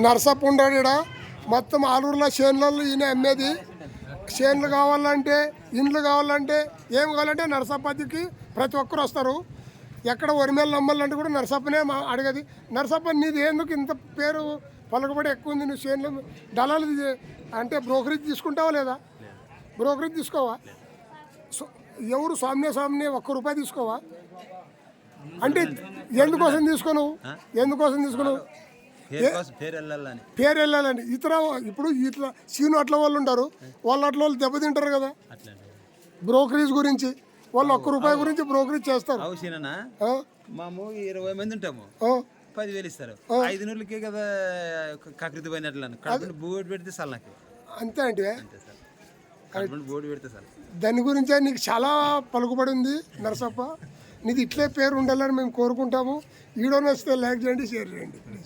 నర్సప్ప ఉన్నాడు ఈడ. మొత్తం ఆలూరులో చేనులలో ఈయన అమ్మేది. చేనులు కావాలంటే, ఇండ్లు కావాలంటే, ఏం కావాలంటే నర్సప్పకి ప్రతి ఒక్కరు వస్తారు. ఎక్కడ వరిమేలు నమ్మాలంటే కూడా నర్సప్పనే అడిగేది. నర్సప్ప నీది ఎందుకు ఇంత పేరు పలుకుబడి ఎక్కువ ఉంది? నువ్వు చేనులు దళాలు అంటే బ్రోకరేజ్ తీసుకుంటావా లేదా? బ్రోకరేజ్ తీసుకోవా? ఎవరు స్వామినే ₹1 తీసుకోవా? అంటే ఎందుకోసం తీసుకోను? పేరు వెళ్ళాలని. ఇప్పుడు ఇట్లా సీను అట్ల వాళ్ళు ఉంటారు, వాళ్ళు అట్ల వాళ్ళు దెబ్బతింటారు కదా బ్రోకరేజ్ గురించి. వాళ్ళు ₹1 గురించి బ్రోకరేజ్ చేస్తారు. మేము 20 మంది ఉంటాము, 10,000 ఇస్తారు. 500కే కదా కకృతి పోయినట్లు బోర్డు పెడితే సార్ నాకు అంతే. అంటే బోర్డు పెడితే సార్ దాని గురించే నీకు చాలా పలుకుబడి ఉంది నరసప్ప. నీది ఇట్లే పేరు ఉండాలని మేము కోరుకుంటాము. వీడియో నచ్చితే లైక్ చేయండి, షేర్ చేయండి ప్లీజ్.